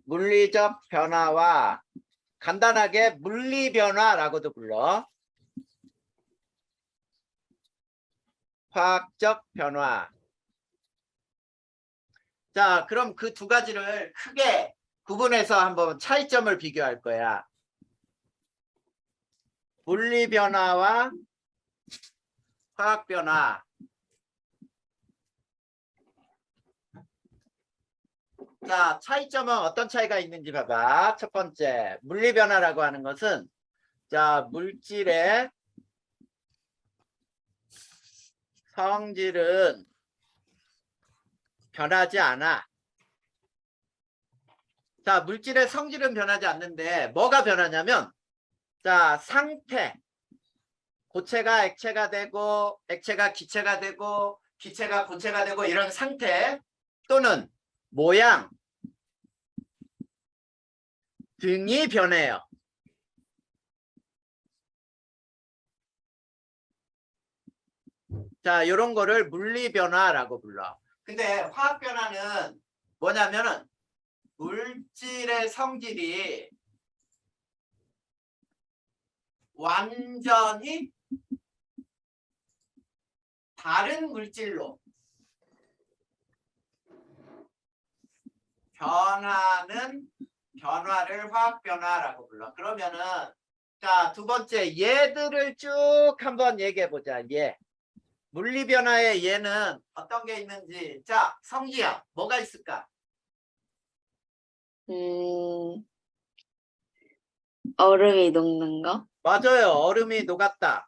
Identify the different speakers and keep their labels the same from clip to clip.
Speaker 1: 물리적 변화와 간단하게 물리변화라고도 불러. 화학적 변화. 자, 그럼 그 두 가지를 크게 구분해서 한번 차이점을 비교할 거야. 물리변화와 화학변화. 자, 차이점은 어떤 차이가 있는지 봐봐. 첫 번째, 물리변화라고 하는 것은 자, 물질의 성질은 변하지 않아. 자, 물질의 성질은 변하지 않는데 뭐가 변하냐면 자, 상태. 고체가 액체가 되고 액체가 기체가 되고 기체가 고체가 되고 이런 상태 또는 모양 등이 변해요. 자, 이런 거를 물리변화라고 불러. 근데 화학변화는 뭐냐면은 물질의 성질이 완전히 다른 물질로 변하는 변화를 화학변화라고 불러. 그러면은 자, 두 번째 얘들을 쭉 한번 얘기해 보자. 얘. 물리변화의 얘는 어떤 게 있는지. 자, 성기야. 뭐가 있을까?
Speaker 2: 얼음이 녹는 거?
Speaker 1: 맞아요. 얼음이 녹았다.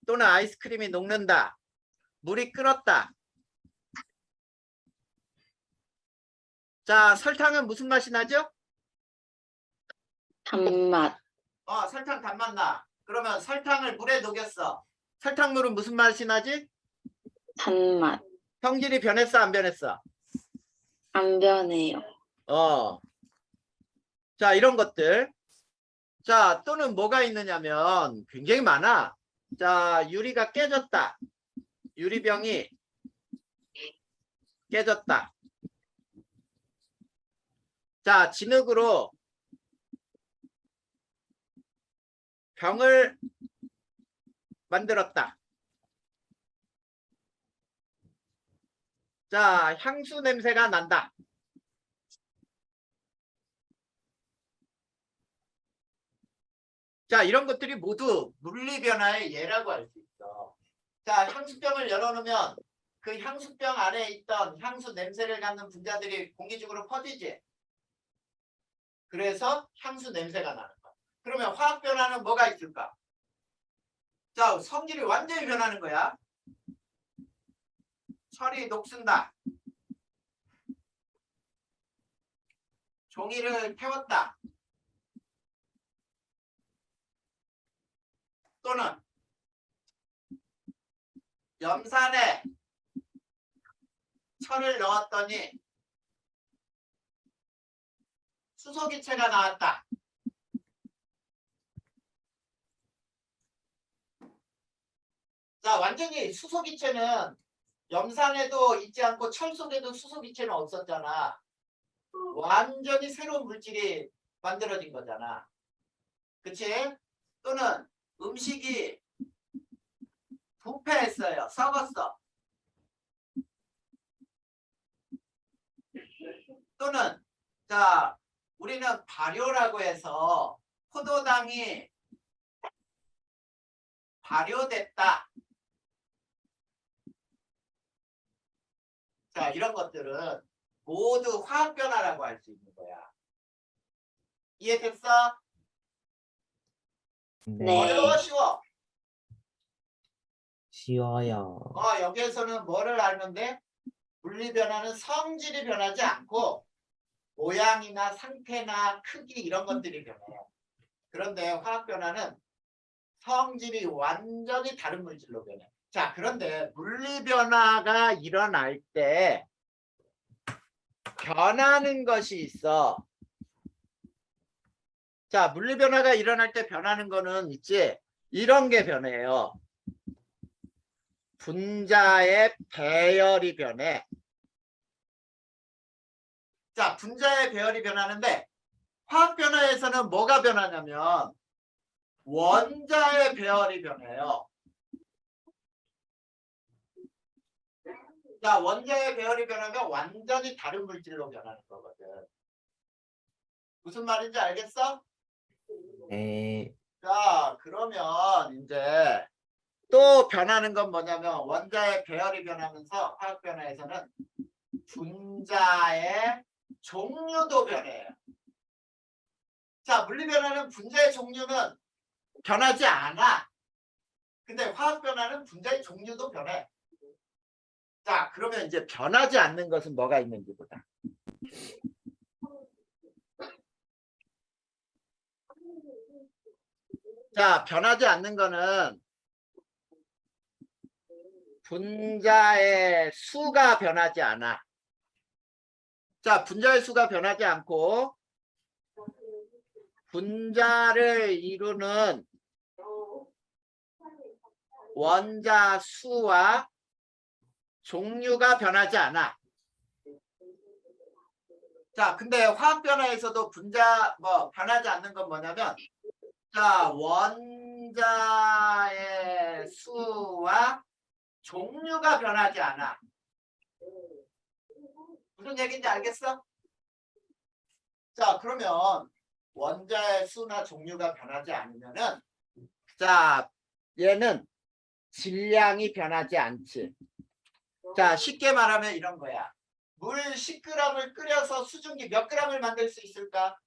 Speaker 1: 또는 아이스크림이 녹는다. 물이 끓었다. 자, 설탕은 무슨 맛이 나죠?
Speaker 2: 단맛.
Speaker 1: 설탕 단맛 나. 그러면 설탕을 물에 녹였어. 설탕물은 무슨 맛이 나지?
Speaker 2: 단맛.
Speaker 1: 성질이 변했어, 안 변했어?
Speaker 2: 안 변해요.
Speaker 1: 자, 이런 것들. 자, 또는 뭐가 있느냐면 굉장히 많아. 자, 유리가 깨졌다. 유리병이 깨졌다. 자, 진흙으로 병을 만들었다. 자, 향수 냄새가 난다. 자, 이런 것들이 모두 물리변화의 예라고 할 수 있어. 자, 향수병을 열어놓으면 그 향수병 안에 있던 향수 냄새를 갖는 분자들이 공기중으로 퍼지지. 그래서 향수 냄새가 나는 거야. 그러면 화학변화는 뭐가 있을까? 자, 성질이 완전히 변하는 거야. 철이 녹슨다. 종이를 태웠다. 또는 염산에 철을 넣었더니 수소기체가 나왔다. 자, 완전히 수소기체는 염산에도 있지 않고 철 속에도 수소기체는 없었잖아. 완전히 새로운 물질이 만들어진 거잖아. 그치? 또는 음식이 부패했어요. 썩었어. 또는 자, 우리는 발효라고 해서 포도당이 발효됐다. 자, 이런 것들은 모두 화학변화라고 할 수 있는 거야. 이해됐어?
Speaker 2: 네.
Speaker 1: 어려워, 쉬워?
Speaker 3: 쉬워요.
Speaker 1: 여기에서는 뭐를 알는데 물리변화는 성질이 변하지 않고 모양이나 상태나 크기 이런 것들이 변해요. 그런데 화학변화는 성질이 완전히 다른 물질로 변해. 자, 그런데 물리변화가 일어날 때 변하는 것이 있어. 자, 물리변화가 일어날 때 변하는 거는 있지. 이런 게 변해요. 분자의 배열이 변해. 자, 분자의 배열이 변하는데 화학 변화에서는 뭐가 변하냐면 원자의 배열이 변해요. 자, 원자의 배열이 변하면 완전히 다른 물질로 변하는 거거든. 무슨 말인지 알겠어?
Speaker 3: 네.
Speaker 1: 자, 그러면 이제 또 변하는 건 뭐냐면 원자의 배열이 변하면서 화학 변화에서는 분자의 종류도 변해요. 자, 물리 변화는 분자의 종류는 변하지 않아. 근데 화학 변화는 분자의 종류도 변해. 자, 그러면 이제 변하지 않는 것은 뭐가 있는지 보자. 자, 변하지 않는 거는 분자의 수가 변하지 않아. 자, 분자의 수가 변하지 않고 분자를 이루는 원자 수와 종류가 변하지 않아. 자, 근데 화학 변화에서도 분자 변하지 않는 건 뭐냐면 자, 원자의 수와 종류가 변하지 않아. 무슨 얘기인지 알겠어? 자, 그러면 원자의 수나 종류가 변하지 않으면은 자, 얘는 질량이 변하지 않지. 자, 쉽게 말하면 이런 거야. 물 10g을 끓여서 수증기 몇 g을 만들 수 있을까?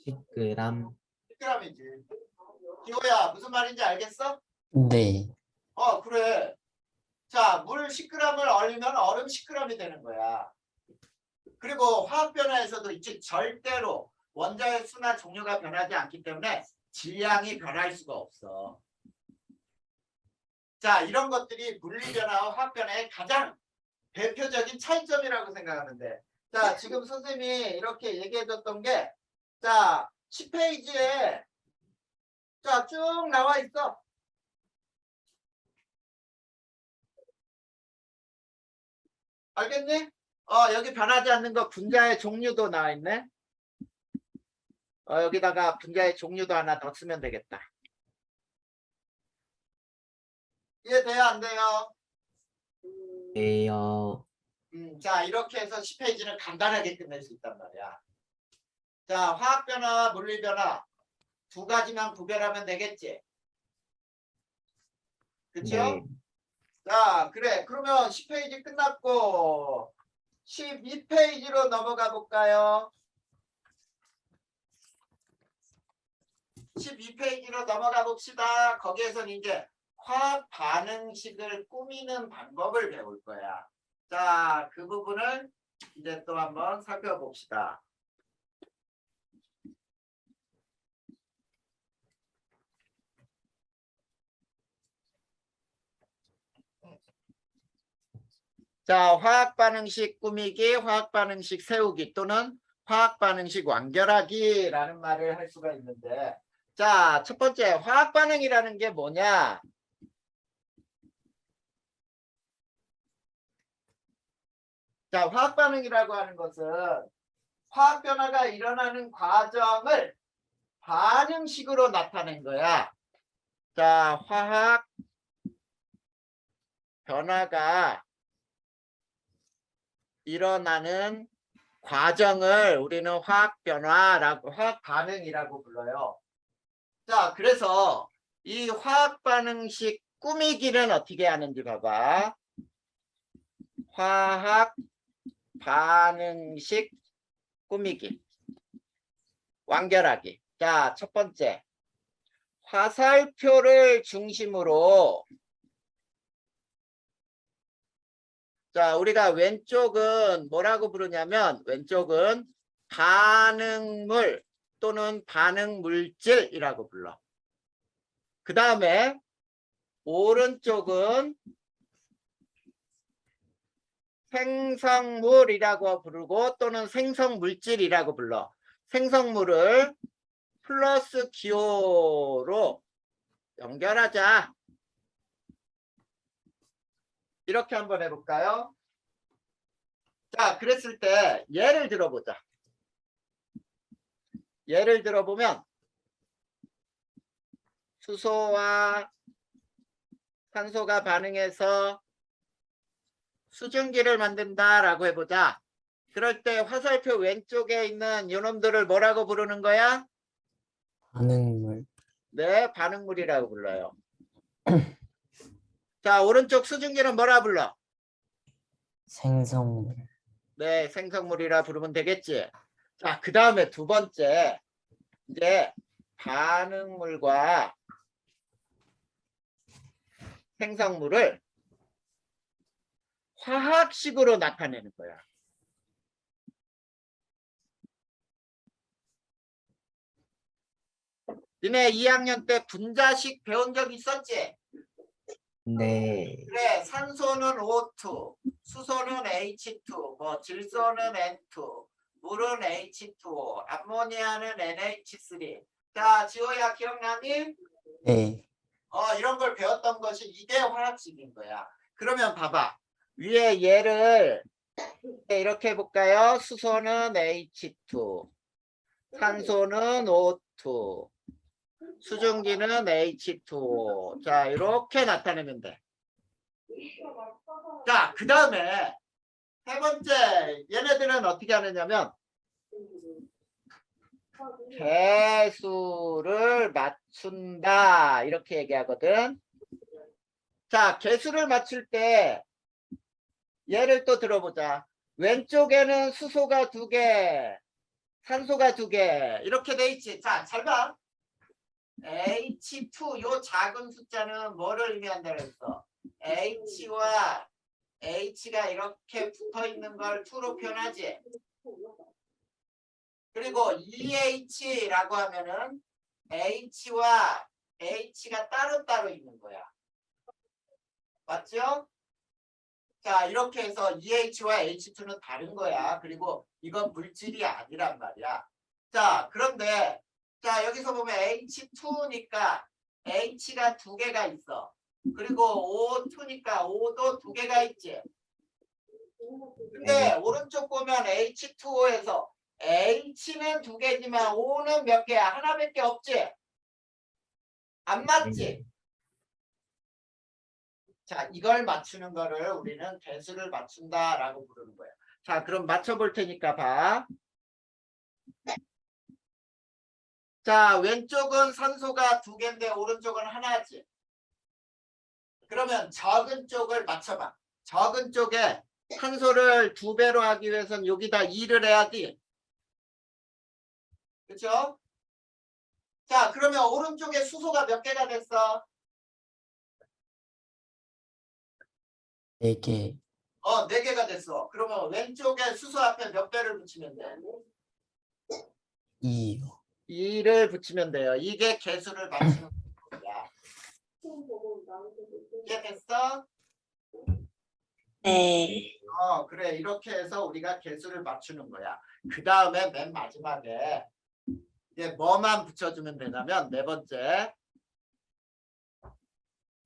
Speaker 3: 10g.
Speaker 1: 10g이지. 기호야, 무슨 말인지 알겠어?
Speaker 3: 네.
Speaker 1: 그래. 자, 물 10g을 얼리면 얼음 10g이 되는 거야. 그리고 화학 변화에서도 즉 절대로 원자의 수나 종류가 변하지 않기 때문에 질량이 변할 수가 없어. 자, 이런 것들이 물리 변화와 화학 변화의 가장 대표적인 차이점이라고 생각하면 돼. 자, 지금 선생님이 이렇게 얘기해 줬던 게 자, 10페이지에 자, 쭉 나와 있어. 알겠니? 여기 변하지 않는 거 분자의 종류도 나와 있네. 여기다가 분자의 종류도 하나 더 쓰면 되겠다. 이해돼요? 안 돼요?
Speaker 3: 에요.
Speaker 1: 자, 이렇게 해서 10페이지는 간단하게 끝낼 수 있단 말이야. 자, 화학 변화와 물리 변화 두 가지만 구별하면 되겠지. 그쵸?
Speaker 3: 네.
Speaker 1: 자, 그래. 그러면 10페이지 끝났고 12페이지로 넘어가 볼까요? 12페이지로 넘어가 봅시다. 거기에서는 이제 화학 반응식을 꾸미는 방법을 배울 거야. 자, 그 부분을 이제 또 한번 살펴봅시다. 자, 화학 반응식 꾸미기, 화학 반응식 세우기 또는 화학 반응식 완결하기라는 말을 할 수가 있는데 자, 첫 번째 화학 반응이라는 게 뭐냐? 자, 화학 반응이라고 하는 것은 화학 변화가 일어나는 과정을 반응식으로 나타낸 거야. 자, 화학 변화가 일어나는 과정을 우리는 화학 변화라고, 화학 반응이라고 불러요. 자, 그래서 이 화학 반응식 꾸미기는 어떻게 하는지 봐봐. 화학 반응식 꾸미기. 완결하기. 자, 첫 번째. 화살표를 중심으로 자, 우리가 왼쪽은 뭐라고 부르냐면 왼쪽은 반응물 또는 반응물질이라고 불러. 그 다음에 오른쪽은 생성물이라고 부르고 또는 생성물질이라고 불러. 생성물을 플러스 기호로 연결하자. 이렇게 한번 해볼까요? 자, 그랬을 때 예를 들어보자. 예를 들어보면 수소와 산소가 반응해서 수증기를 만든다라고 해보자. 그럴 때 화살표 왼쪽에 있는 이놈들을 뭐라고 부르는 거야?
Speaker 3: 반응물.
Speaker 1: 네, 반응물이라고 불러요. 자, 오른쪽 수증기는 뭐라 불러?
Speaker 3: 생성물.
Speaker 1: 네, 생성물이라 부르면 되겠지. 자, 그 다음에 두 번째, 이제 반응물과 생성물을 화학식으로 나타내는 거야. 니네 2학년 때 분자식 배운 적 있었지?
Speaker 3: 네.
Speaker 1: 그래, 산소는 O2, 수소는 H2, 뭐 질소는 N2, 물은 H2O, 암모니아는 NH3. 자, 지호야 기억나니?
Speaker 3: 네.
Speaker 1: 이런 걸 배웠던 것이 이게 화학식인 거야. 그러면 봐봐. 위에 얘를 이렇게 해볼까요? 수소는 H2, 산소는 O2, 수증기는 H2O. 자, 이렇게 나타내면 돼. 자, 그 다음에 세 번째, 얘네들은 어떻게 하느냐면 개수를 맞춘다 이렇게 얘기하거든. 자, 개수를 맞출 때 예를 또 들어보자. 왼쪽에는 수소가 2개, 산소가 2개 이렇게 돼 있지. 자, 잘 봐. H2 요 작은 숫자는 뭐를 의미한다고 했어? H와 H가 이렇게 붙어 있는 걸 2로 표현하지. 그리고 EH라고 하면은 H와 H가 따로따로 있는 거야. 맞죠? 자, 이렇게 해서 EH와 H2는 다른 거야. 그리고 이건 물질이 아니란 말이야. 자, 그런데 자, 여기서 보면 H2니까 H가 2개가 있어. 그리고 O2니까 O도 2개가 있지. 근데 오른쪽 보면 H2O에서 H는 2개지만 O는 몇 개야? 하나밖에 없지? 안 맞지? 자, 이걸 맞추는 거를 우리는 개수를 맞춘다라고 부르는 거예요. 자, 그럼 맞춰볼 테니까 봐. 자, 왼쪽은 산소가 2개인데 오른쪽은 하나지. 그러면 적은 쪽을 맞춰봐. 적은 쪽에 산소를 2배로 하기 위해서는 여기다 2를 해야지. 그렇죠? 자, 그러면 오른쪽에 수소가 몇 개가 됐어?
Speaker 3: 4개.
Speaker 1: 4개가 됐어. 그러면 왼쪽에 수소 앞에 몇 배를 붙이면 돼?
Speaker 3: 2요.
Speaker 1: 2를 붙이면 돼요. 이게 개수를 맞추는 거야. 이해됐어?
Speaker 2: 네.
Speaker 1: 그래. 이렇게 해서 우리가 개수를 맞추는 거야. 그 다음에 맨 마지막에 이제 뭐만 붙여주면 되냐면 네 번째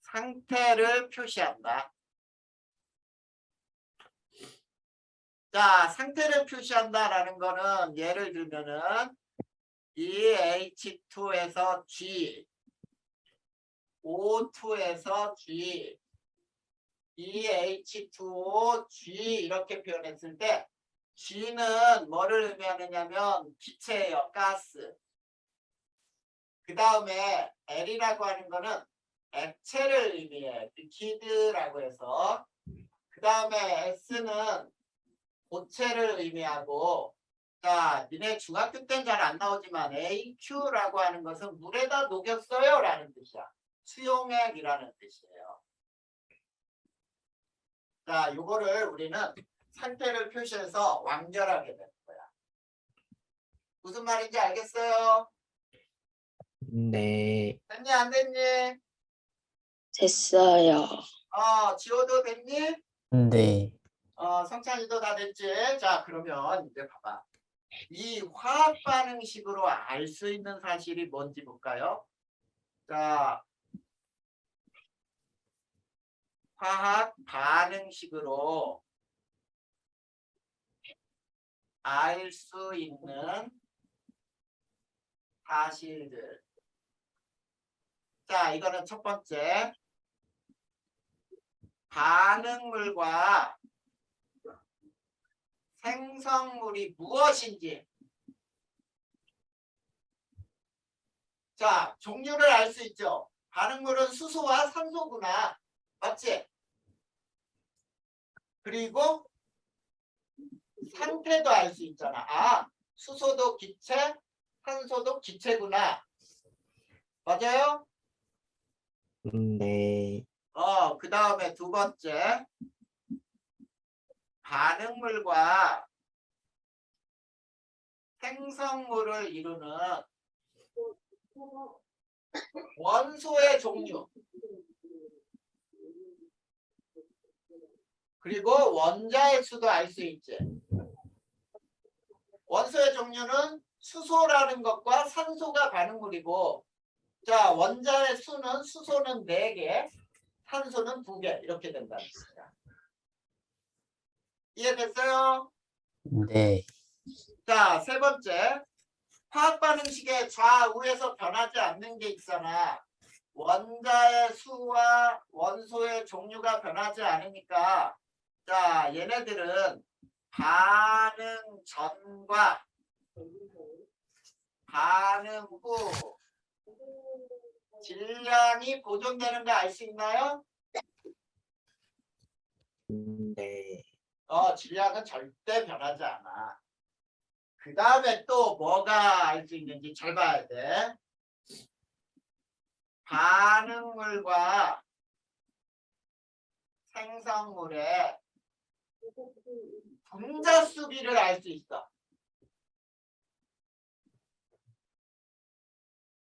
Speaker 1: 상태를 표시한다. 자, 상태를 표시한다라는 거는 예를 들면은 EH2에서 G, O2에서 G, EH2O, G 이렇게 표현했을 때 G는 뭐를 의미하느냐면 기체예요. 가스. 그 다음에 L이라고 하는 거는 액체를 의미해. 리퀴드라고 해서. 그 다음에 S는 고체를 의미하고, 자, 니네 중학교 때는 잘 안 나오지만 AQ라고 하는 것은 물에다 녹였어요 라는 뜻이야. 수용액이라는 뜻이에요. 자, 요거를 우리는 상태를 표시해서 완결하게 되는 거야. 무슨 말인지 알겠어요?
Speaker 3: 네.
Speaker 1: 됐니 안 됐니?
Speaker 2: 됐어요.
Speaker 1: 지호도 됐니?
Speaker 3: 네.
Speaker 1: 성찬이도 다 됐지? 자, 그러면 이제 봐봐. 이 화학 반응식으로 알 수 있는 사실이 뭔지 볼까요? 자, 화학 반응식으로 알 수 있는 사실들. 자, 이거는 첫 번째. 반응물과 생성물이 무엇인지. 자, 종류를 알 수 있죠. 반응물은 수소와 산소구나. 맞지? 그리고 상태도 알 수 있잖아. 아, 수소도 기체, 산소도 기체구나. 맞아요?
Speaker 3: 네.
Speaker 1: 그 다음에 두 번째. 반응물과 생성물을 이루는 원소의 종류. 그리고 원자의 수도 알 수 있지. 원소의 종류는 수소라는 것과 산소가 반응물이고, 자, 원자의 수는 수소는 4개, 산소는 2개 이렇게 된다는 뜻이야. 이해됐어요?
Speaker 3: 네.
Speaker 1: 자, 세 번째. 화학 반응식의 좌우에서 변하지 않는 게 있잖아. 원자의 수와 원소의 종류가 변하지 않으니까, 자, 얘네들은 반응 전과 반응 후 질량이 보존되는 거 알 수 있나요?
Speaker 3: 네.
Speaker 1: 질량은 절대 변하지 않아. 그 다음에 또 뭐가 알 수 있는지 잘 봐야 돼. 반응물과 생성물의 분자 수비를 알 수 있어.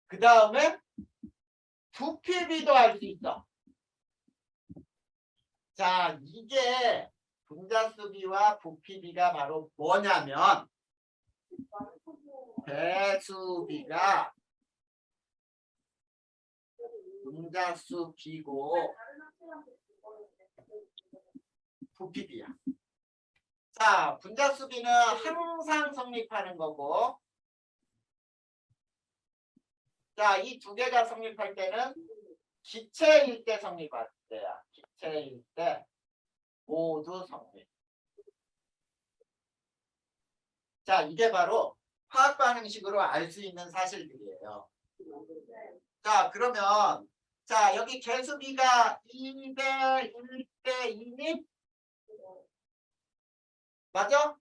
Speaker 1: 그 다음에 부피비도 알 수 있어. 자, 이게 분자 수비와 부피비가 바로 뭐냐면 배수비가 분자수 비고 부피비야. 자, 분자수 비는 항상 성립하는 거고, 자, 이 두 개가 성립할 때는 기체일 때 성립할 때야. 기체일 때 모두 성립. 자, 이게 바로 화학 반응식으로 알 수 있는 사실들이에요. 자, 그러면 자, 여기 개수비가 2대 1대 2니? 맞아?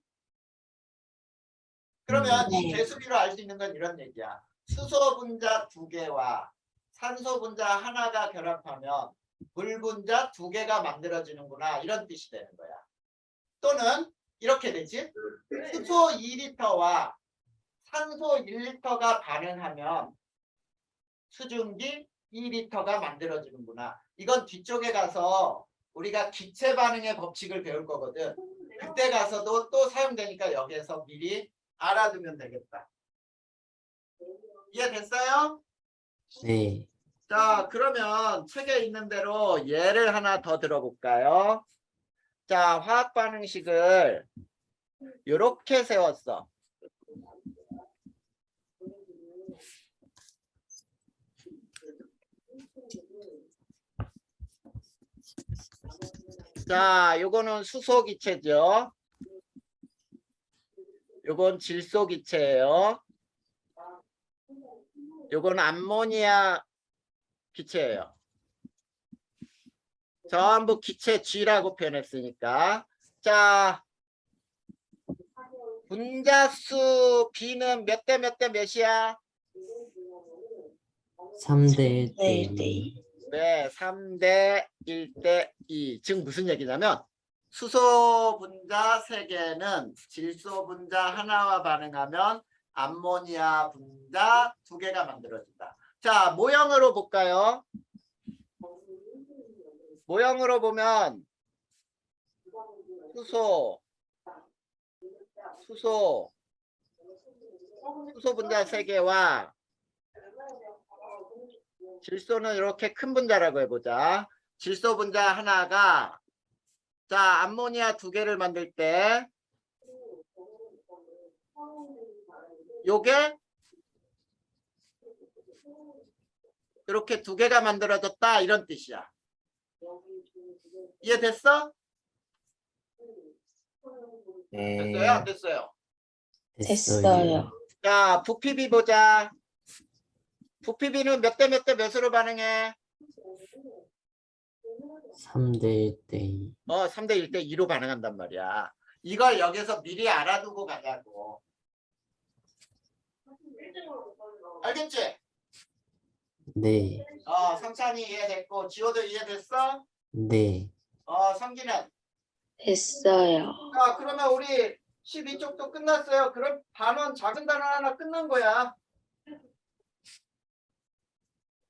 Speaker 1: 그러면 이
Speaker 2: 네.
Speaker 1: 개수비로 알 수 있는 건 이런 얘기야. 수소 분자 2개와 산소 분자 하나가 결합하면 물 분자 2개가 만들어지는구나. 이런 뜻이 되는 거야. 또는 이렇게 되지. 수소 2리터와 산소 1리터가 반응하면 수증기 2리터가 만들어지는구나. 이건 뒤쪽에 가서 우리가 기체 반응의 법칙을 배울 거거든. 그때 가서도 또 사용되니까 여기에서 미리 알아두면 되겠다. 이해됐어요?
Speaker 3: 네.
Speaker 1: 자, 그러면 책에 있는 대로 예를 하나 더 들어볼까요? 자, 화학 반응식을 이렇게 세웠어. 자, 요거는 수소 기체죠. 요건 질소 기체예요. 요건 암모니아 기체예요. 전부 기체 G라고 표현했으니까. 자, 분자수 B는 몇 대 몇 대 몇이야?
Speaker 3: 3대 1대
Speaker 2: 네,
Speaker 3: 2.
Speaker 1: 네, 3대 1대 2. 즉 무슨 얘기냐면 수소 분자 3개는 질소 분자 하나와 반응하면 암모니아 분자 2개가 만들어진다. 자, 모형으로 볼까요? 모형으로 보면 수소 분자 3개와 질소는 이렇게 큰 분자라고 해보자. 질소 분자 하나가 자 암모니아 2개를 만들 때 요게 이렇게 두 개가 만들어졌다 이런 뜻이야. 이해됐어? 됐어요? 안 됐어요?
Speaker 2: 됐어요.
Speaker 1: 자, 부피비 보자. 부피비는 몇 대 몇 대 몇으로 반응해?
Speaker 3: 3대 1대 2.
Speaker 1: 3대 1대 2로 반응한단 말이야. 이걸 여기서 미리 알아두고 가자고. 알겠지?
Speaker 3: 네.
Speaker 1: 성찬이 이해됐고 지호도 이해됐어?
Speaker 3: 네.
Speaker 1: 성기는?
Speaker 2: 됐어요.
Speaker 1: 자, 그러면 우리 12쪽도 끝났어요. 그럼 단원 작은 단원 하나 끝난 거야.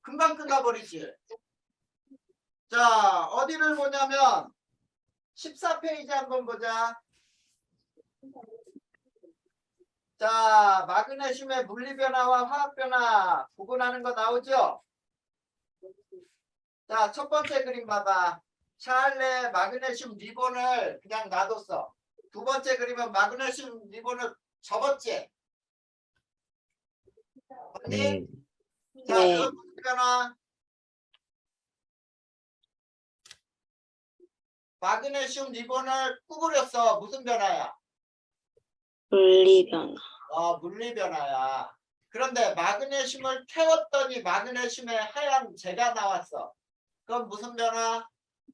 Speaker 1: 금방 끝나버리지. 자, 어디를 보냐면 14페이지 한번 보자. 자, 마그네슘의 물리변화와 화학변화 구분하는 거 나오죠? 자, 첫 번째 그림 봐봐. 찰레 마그네슘 리본을 그냥 놔뒀어. 두 번째 그림은 마그네슘 리본을 접었지?
Speaker 3: 네.
Speaker 1: 자,
Speaker 2: 네.
Speaker 1: 그건 무슨 변화? 마그네슘 리본을 구부렸어. 무슨 변화야?
Speaker 2: 분리변화.
Speaker 1: 물리 변화야. 그런데 마그네슘을 태웠더니 마그네슘의 하얀 재가 나왔어. 그건 무슨 변화?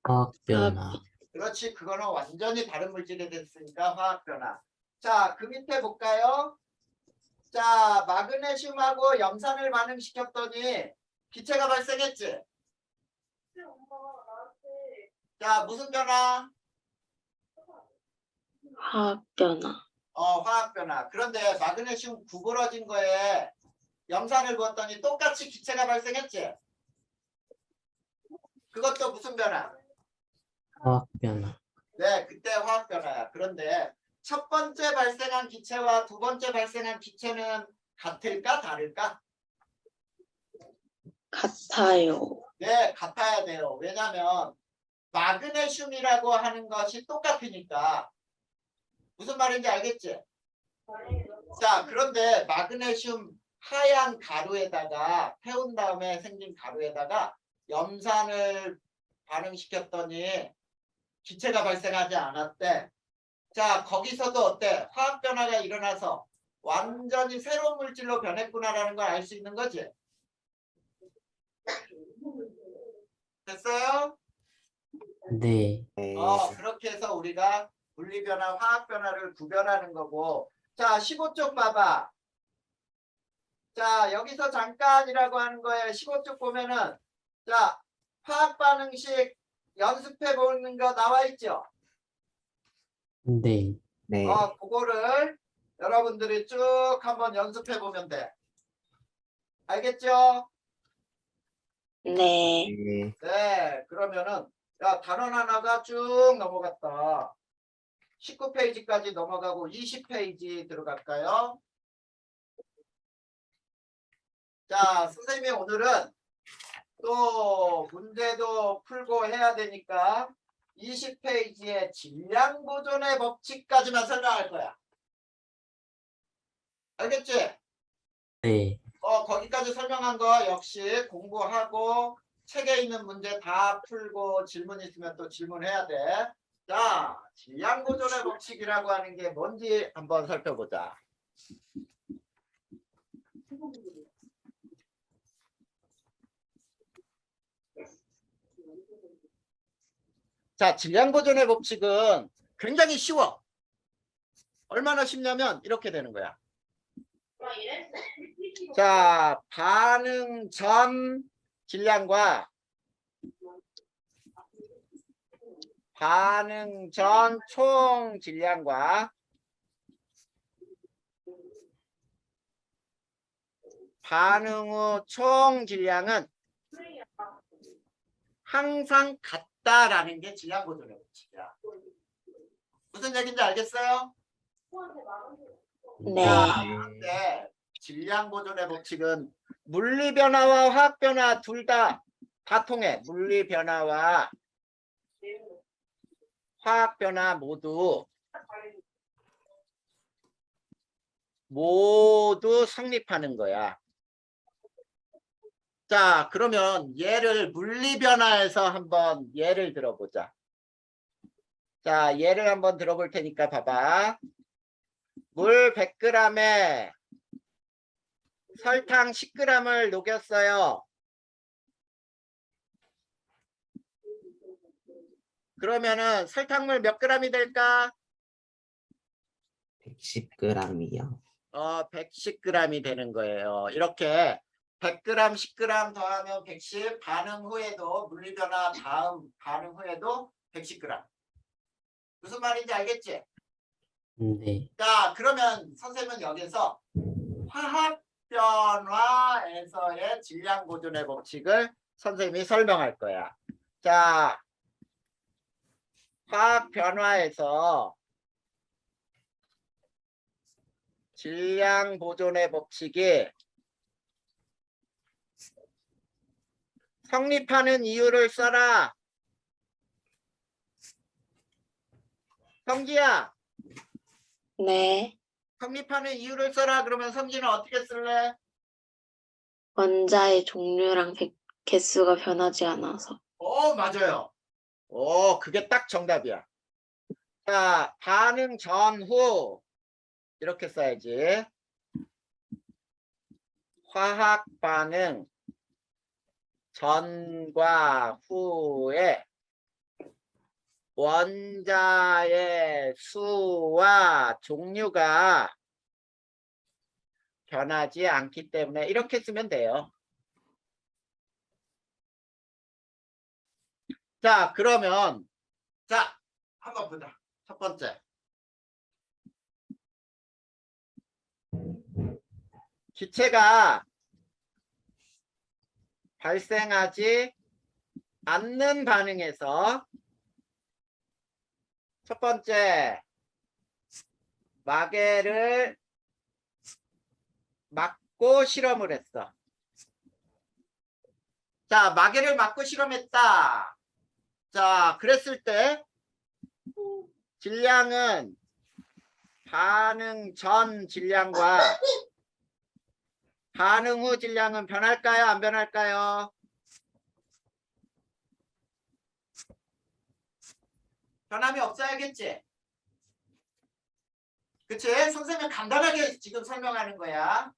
Speaker 3: 화학 변화.
Speaker 1: 그렇지. 그거는 완전히 다른 물질이 됐으니까 화학 변화. 자, 그 밑에 볼까요? 자, 마그네슘하고 염산을 반응시켰더니 기체가 발생했지. 자, 무슨 변화?
Speaker 2: 화학변화.
Speaker 1: 화학 변화. 그런데 마그네슘 구부러진 거에 염산을 부었더니 똑같이 기체가 발생했지. 그것도 무슨 변화?
Speaker 3: 화학 변화.
Speaker 1: 네, 그때 화학 변화야. 그런데 첫 번째 발생한 기체와 두 번째 발생한 기체는 같을까 다를까?
Speaker 2: 같아요.
Speaker 1: 네, 같아야 돼요. 왜냐하면 마그네슘이라고 하는 것이 똑같으니까. 무슨 말인지 알겠지? 자, 그런데 마그네슘 하얀 가루에다가 태운 다음에 생긴 가루에다가 염산을 반응시켰더니 기체가 발생하지 않았대. 자, 거기서도 어때? 화학 변화가 일어나서 완전히 새로운 물질로 변했구나라는 걸 알 수 있는 거지. 됐어요?
Speaker 3: 네.
Speaker 1: 그렇게 해서 우리가 분리 변화, 화학 변화를 구별하는 거고. 자, 15쪽 봐봐. 자, 여기서 잠깐이라고 하는 거예요. 15쪽 보면은 자, 화학 반응식 연습해 보는 거 나와 있죠?
Speaker 3: 네. 네.
Speaker 1: 그거를 여러분들이 쭉 한번 연습해 보면 돼. 알겠죠?
Speaker 2: 네.
Speaker 1: 네, 그러면은 야, 단원 하나가 쭉 넘어갔다. 19페이지까지 넘어가고 20페이지 들어갈까요? 자, 선생님이 오늘은 또 문제도 풀고 해야 되니까 20페이지의 질량 보존의 법칙까지만 설명할 거야. 알겠지?
Speaker 3: 네.
Speaker 1: 거기까지 설명한 거 역시 공부하고 책에 있는 문제 다 풀고 질문 있으면 또 질문해야 돼. 자, 질량 보존의 법칙이라고 하는 게 뭔지 한번 살펴보자. 자, 질량 보존의 법칙은 굉장히 쉬워. 얼마나 쉽냐면 이렇게 되는 거야. 자, 반응 전 질량과 반응 전 총 질량과 반응 후 총 질량은 항상 같다라는 게 질량 보존의 법칙이야. 무슨 얘기인지 알겠어요?
Speaker 2: 네.
Speaker 1: 네. 질량 보존의 법칙은 물리 변화와 화학 변화 둘 다 통해. 물리 변화와 화학 변화 모두 모두 성립하는 거야. 자, 그러면 얘를 물리변화해서 한번 예를 들어보자. 자, 예를 한번 들어볼 테니까 봐봐. 물 100g에 설탕 10g을 녹였어요. 그러면은 설탕물 몇 g이 될까?
Speaker 3: 110g이요.
Speaker 1: 110g이 되는 거예요. 이렇게 100g, 10g 더하면 110, 반응 후에도 물리변화 다음 반응 후에도 110g. 무슨 말인지 알겠지?
Speaker 3: 네.
Speaker 1: 자, 그러면 선생님은 여기서 화학 변화에서의 질량 보존의 법칙을 선생님이 설명할 거야. 자, 화학 변화에서 질량 보존의 법칙이 성립하는 이유를 써라. 성기야,
Speaker 2: 네.
Speaker 1: 성립하는 이유를 써라. 그러면 성기는 어떻게 쓸래?
Speaker 2: 원자의 종류랑 개수가 변하지 않아서.
Speaker 1: 맞아요. 그게 딱 정답이야. 자, 반응 전후 이렇게 써야지. 화학 반응 전과 후에 원자의 수와 종류가 변하지 않기 때문에 이렇게 쓰면 돼요. 자, 그러면 자, 한번 보자. 첫 번째. 기체가 발생하지 않는 반응에서 첫 번째 마개를 막고 실험을 했어. 자, 마개를 막고 실험했다. 자, 그랬을 때 질량은 반응 전 질량과 반응 후 질량은 변할까요? 안 변할까요? 변함이 없어야겠지? 그치? 선생님이 간단하게 지금 설명하는 거야.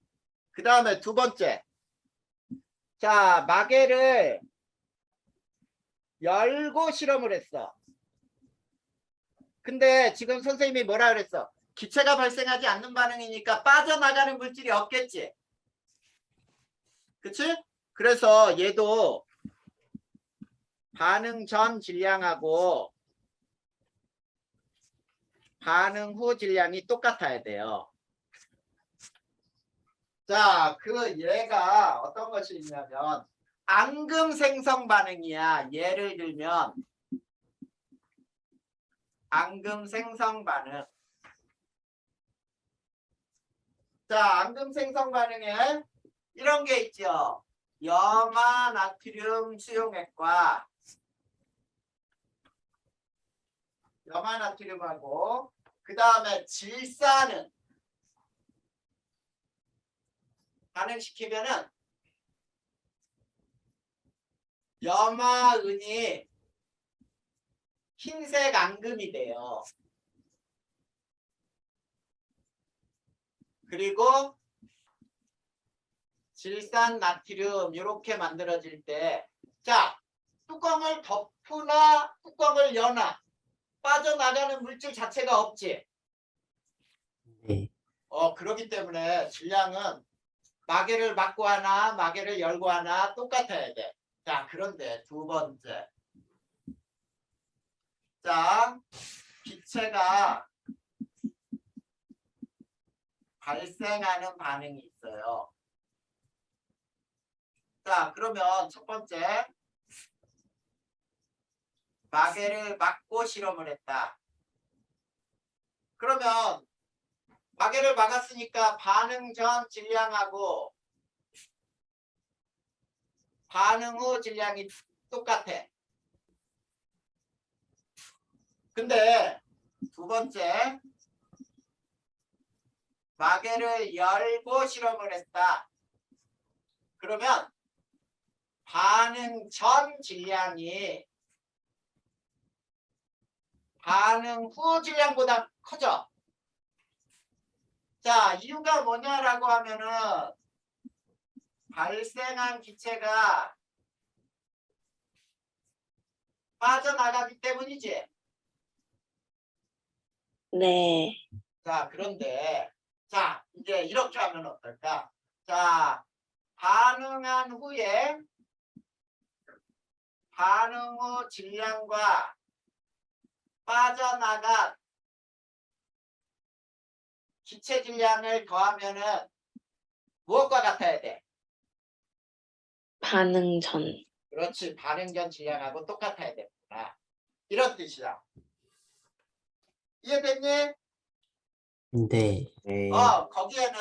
Speaker 1: 그 다음에 두 번째. 자, 마개를 열고 실험을 했어. 근데 지금 선생님이 뭐라 그랬어? 기체가 발생하지 않는 반응이니까 빠져나가는 물질이 없겠지? 그치? 그래서 얘도 반응 전 질량하고 반응 후 질량이 똑같아야 돼요. 자, 그 얘가 어떤 것이 있냐면 앙금 생성 반응이야. 예를 들면 앙금 생성 반응. 자, 앙금 생성 반응에 이런 게 있죠. 염화 나트륨 수용액과 염화 나트륨하고 그 다음에 질산은 반응시키면은 염화은이 흰색 앙금이 돼요. 그리고 질산 나트륨 이렇게 만들어질 때, 자, 뚜껑을 덮으나 뚜껑을 여나 빠져나가는 물질 자체가 없지.
Speaker 3: 네.
Speaker 1: 그렇기 때문에 질량은 마개를 막고 하나 마개를 열고 하나 똑같아야 돼. 자, 그런데 두 번째. 자, 기체가 발생하는 반응이 있어요. 자, 그러면 첫 번째. 마개를 막고 실험을 했다. 그러면 마개를 막았으니까 반응 전 질량하고 반응 후 질량이 똑같아. 근데 두 번째 마개를 열고 실험을 했다. 그러면 반응 전 질량이 반응 후 질량보다 커져. 자, 이유가 뭐냐라고 하면은 발생한 기체가 빠져나가기 때문이지.
Speaker 2: 네.
Speaker 1: 자, 그런데 자, 이제 이렇게 하면 어떨까? 자, 반응한 후에 반응 후 질량과 빠져나간 기체 질량을 더하면은 무엇과 같아야 돼?
Speaker 2: 반응 전.
Speaker 1: 그렇지. 반응 전 질량하고 똑같아야 됩니다. 이런 뜻이야. 이해됐니?
Speaker 3: 네. 네.
Speaker 1: 거기에는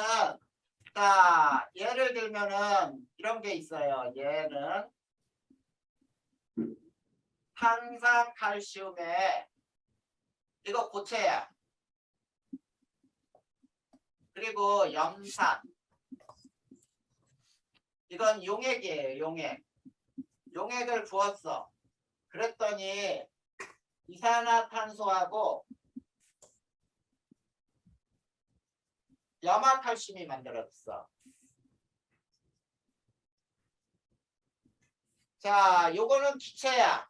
Speaker 1: 자, 예를 들면은 이런 게 있어요. 얘는 탄산 칼슘에 이거 고체야. 그리고 염산. 이건 용액이에요. 용액. 용액을 부었어. 그랬더니 이산화탄소하고 염화칼슘이 만들어졌어. 자, 요거는 기체야.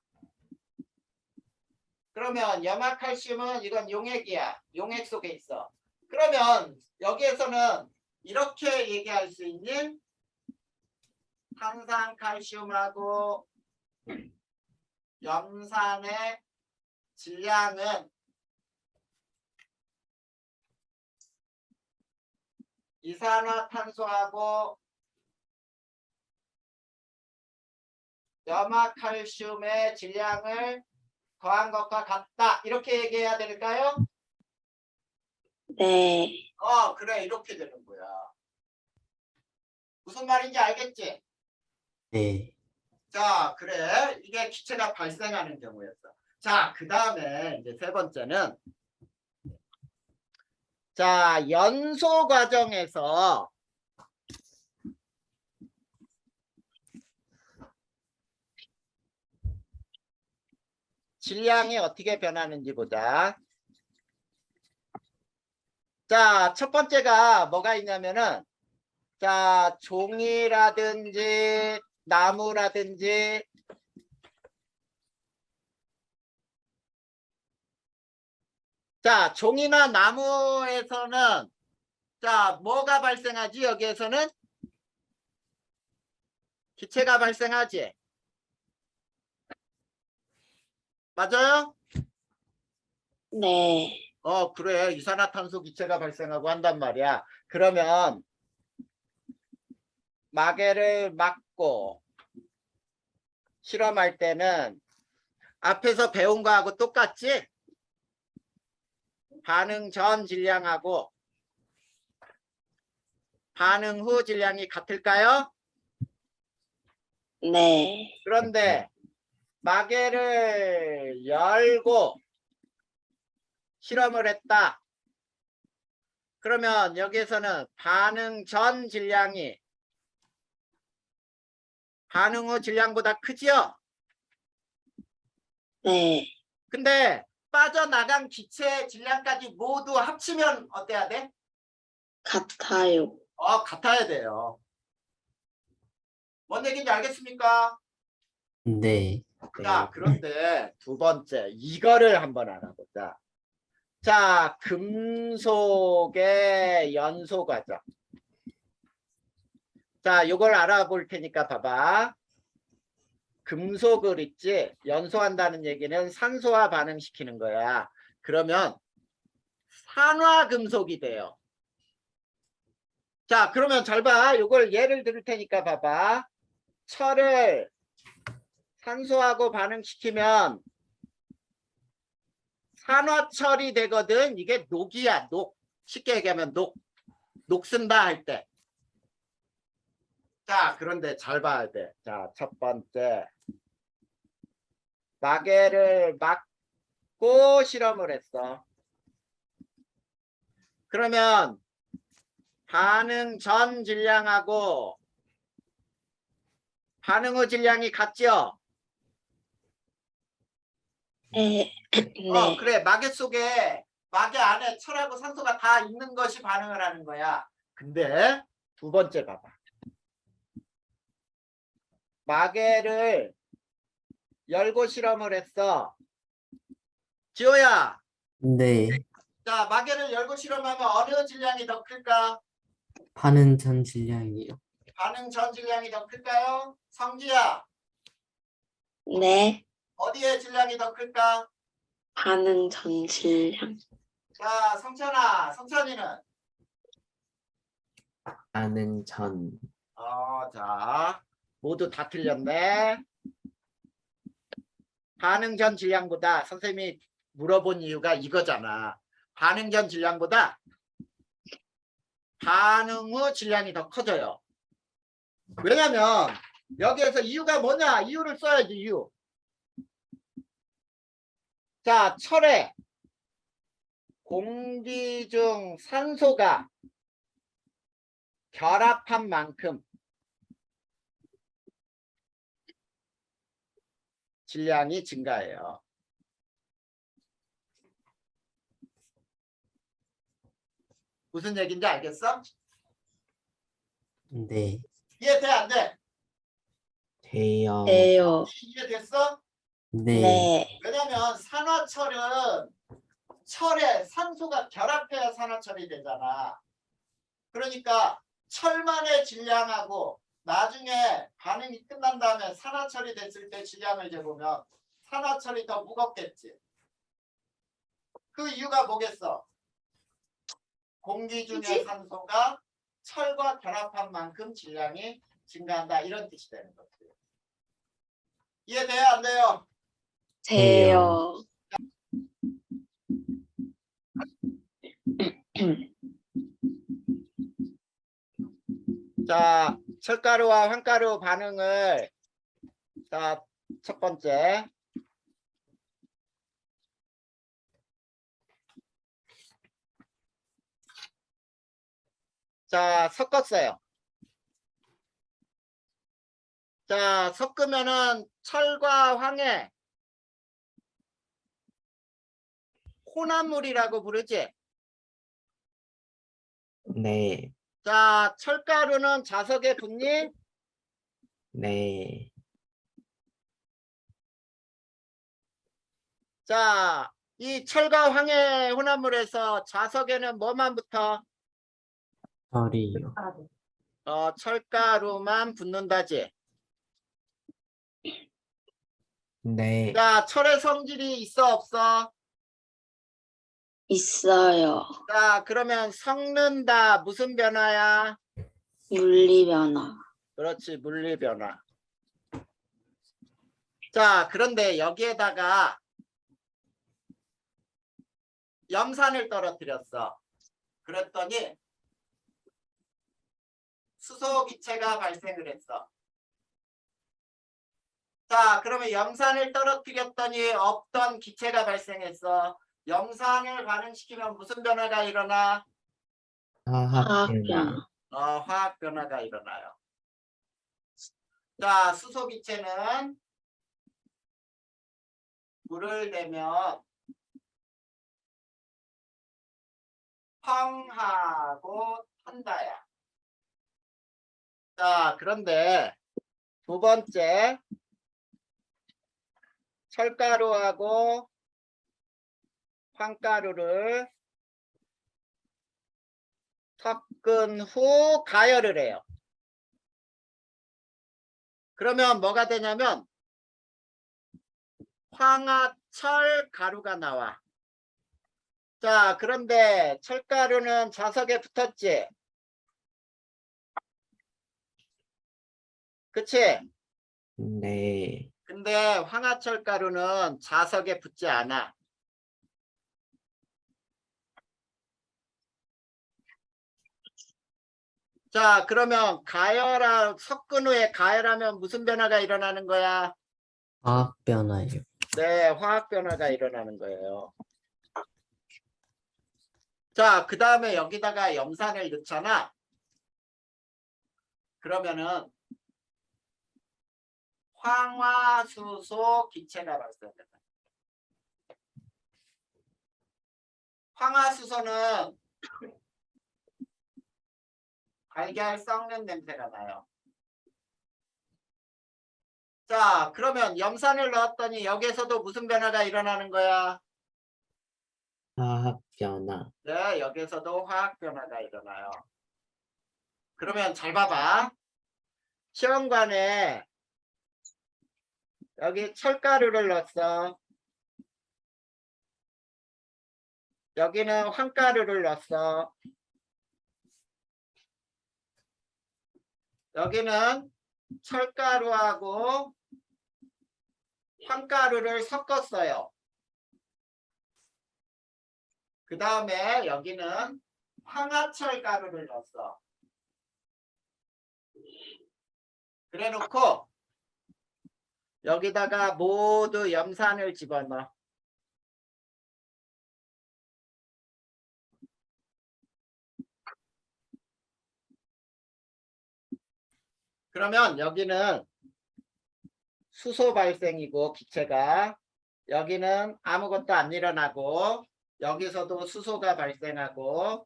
Speaker 1: 그러면 염화칼슘은 이건 용액이야. 용액 속에 있어. 그러면 여기에서는 이렇게 얘기할 수 있니? 탄산칼슘하고 염산의 질량은 이산화탄소하고 염화칼슘의 질량을 더한 것과 같다. 이렇게 얘기해야 될까요?
Speaker 2: 네.
Speaker 1: 그래. 이렇게 되는 거야. 무슨 말인지 알겠지?
Speaker 3: 네.
Speaker 1: 자, 그래. 이게 기체가 발생하는 경우였어. 자, 그 다음에 이제 세 번째는 자, 연소 과정에서 질량이 어떻게 변하는지 보자. 자, 첫 번째가 뭐가 있냐면은 자, 종이라든지 나무라든지 자, 종이나 나무에서는 자, 뭐가 발생하지? 여기에서는 기체가 발생하지. 맞아요?
Speaker 2: 네.
Speaker 1: 그래. 이산화탄소 기체가 발생하고 한단 말이야. 그러면 마개를 막고 실험할 때는 앞에서 배운 거하고 똑같지? 반응 전 질량하고 반응 후 질량이 같을까요?
Speaker 2: 네.
Speaker 1: 그런데 마개를 열고 실험을 했다. 그러면 여기에서는 반응 전 질량이 반응 후 질량보다 크지요?
Speaker 2: 네.
Speaker 1: 근데 빠져나간 기체 질량까지 모두 합치면 어때야 돼?
Speaker 2: 같아요.
Speaker 1: 같아야 돼요. 뭔 얘기인지 알겠습니까?
Speaker 3: 네.
Speaker 1: 자, 그런데 두 번째, 이거를 한번 알아보자. 자, 금속의 연소 과정. 자, 요걸 알아볼 테니까 봐봐. 금속을 있지, 연소한다는 얘기는 산소와 반응시키는 거야. 그러면 산화금속이 돼요. 자, 그러면 잘 봐. 요걸 예를 들을 테니까 봐봐. 철을 산소하고 반응시키면 산화철이 되거든. 이게 녹이야, 녹. 쉽게 얘기하면 녹쓴다 할 때. 자, 그런데 잘 봐야 돼. 자, 첫 번째. 마개를 막고 실험을 했어. 그러면 반응 전 질량하고 반응 후 질량이 같죠?
Speaker 2: 네.
Speaker 1: 그래. 마개 속에 마개 안에 철하고 산소가 다 있는 것이 반응을 하는 거야. 근데 두 번째 봐봐. 마개를 열고 실험을 했어. 지호야,
Speaker 3: 네.
Speaker 1: 자, 마개를 열고 실험하면 어느 질량이 더 클까?
Speaker 3: 반응 전 질량이요.
Speaker 1: 반응 전 질량이 더 클까요? 성지야,
Speaker 2: 네.
Speaker 1: 어디에 질량이 더 클까?
Speaker 2: 반응 전 질량.
Speaker 1: 자, 성찬아, 성찬이는?
Speaker 3: 반응 전.
Speaker 1: 자, 모두 다 틀렸네. 반응 전 질량보다 선생님이 물어본 이유가 이거잖아. 반응 전 질량보다 반응 후 질량이 더 커져요. 왜냐면 여기에서 이유가 뭐냐? 이유를 써야지, 이유. 자, 철에 공기 중 산소가 결합한 만큼 질량이 증가해요. 무슨 얘기인지 알겠어?
Speaker 3: 네.
Speaker 1: 이해돼, 안 돼?
Speaker 3: 돼요.
Speaker 2: 돼요.
Speaker 1: 이해됐어?
Speaker 3: 네.
Speaker 2: 네.
Speaker 1: 왜냐면 산화철은 철에 산소가 결합해야 산화철이 되잖아. 그러니까 철만의 질량하고 나중에 반응이 끝난 다음에 산화철이 됐을 때 질량을 재보면 산화철이 더 무겁겠지. 그 이유가 뭐겠어? 공기 중의 산소가 철과 결합한 만큼 질량이 증가한다. 이런 뜻이 되는 거지. 이해돼요? 안 돼요?
Speaker 2: 돼요.
Speaker 1: 자, 철가루와 황가루 반응을 자, 첫 번째 자, 섞었어요. 자, 섞으면은 철과 황의 혼합물이라고 부르지.
Speaker 3: 네.
Speaker 1: 자, 철가루는 자석에 붙니?
Speaker 3: 네.
Speaker 1: 자, 이 철과 황의 혼합물에서 자석에는 뭐만 붙어?
Speaker 3: 철이요.
Speaker 1: 철가루만 붙는다지.
Speaker 3: 네.
Speaker 1: 자, 철의 성질이 있어 없어?
Speaker 2: 있어요.
Speaker 1: 자, 그러면 섞는다 무슨 변화야?
Speaker 2: 물리 변화.
Speaker 1: 그렇지, 물리 변화. 자, 그런데 여기에다가 염산을 떨어뜨렸어. 그랬더니 수소 기체가 발생을 했어. 자, 그러면 염산을 떨어뜨렸더니 없던 기체가 발생했어. 염산을 반응시키면 무슨 변화가 일어나?
Speaker 3: 화학
Speaker 2: 화학 변화.
Speaker 1: 화학 변화가 일어나요. 자, 수소 기체는 물을 대면 황하고 탄다야. 자, 그런데 두 번째 철가루하고 황가루를 섞은 후 가열을 해요. 그러면 뭐가 되냐면 황화철 가루가 나와. 자, 그런데 철가루는 자석에 붙었지? 그치?
Speaker 3: 네.
Speaker 1: 근데 황화철 가루는 자석에 붙지 않아. 자, 그러면 섞은 후에 가열하면 무슨 변화가 일어나는 거야?
Speaker 3: 화학 변화요.
Speaker 1: 네, 화학 변화가 일어나는 거예요. 자, 그 다음에 여기다가 염산을 넣잖아. 그러면은 황화수소 기체가 발생된다. 황화수소는 달걀 썩는 냄새가 나요. 자, 그러면 염산을 넣었더니 여기에서도 무슨 변화가 일어나는 거야?
Speaker 3: 화학 변화.
Speaker 1: 네, 여기에서도 화학 변화가 일어나요. 그러면 잘 봐봐. 시험관에 여기 철가루를 넣었어. 여기는 황가루를 넣었어. 여기는 철가루하고 황가루를 섞었어요. 그 다음에 여기는 황화철 가루를 넣었어. 그래 놓고 여기다가 모두 염산을 집어넣어. 그러면 여기는 수소 발생이고 기체가, 여기는 아무것도 안 일어나고, 여기서도 수소가 발생하고,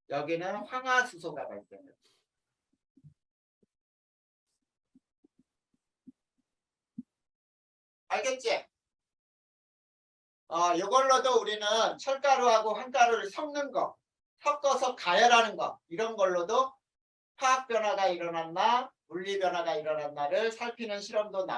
Speaker 1: 여기는 황화수소가 발생해요. 알겠지? 이걸로도 우리는 철가루하고 황가루를 섞는 거, 섞어서 가열하는 거, 이런 걸로도 화학 변화가 일어났나, 물리 변화가 일어났나를 살피는 실험도 나와요.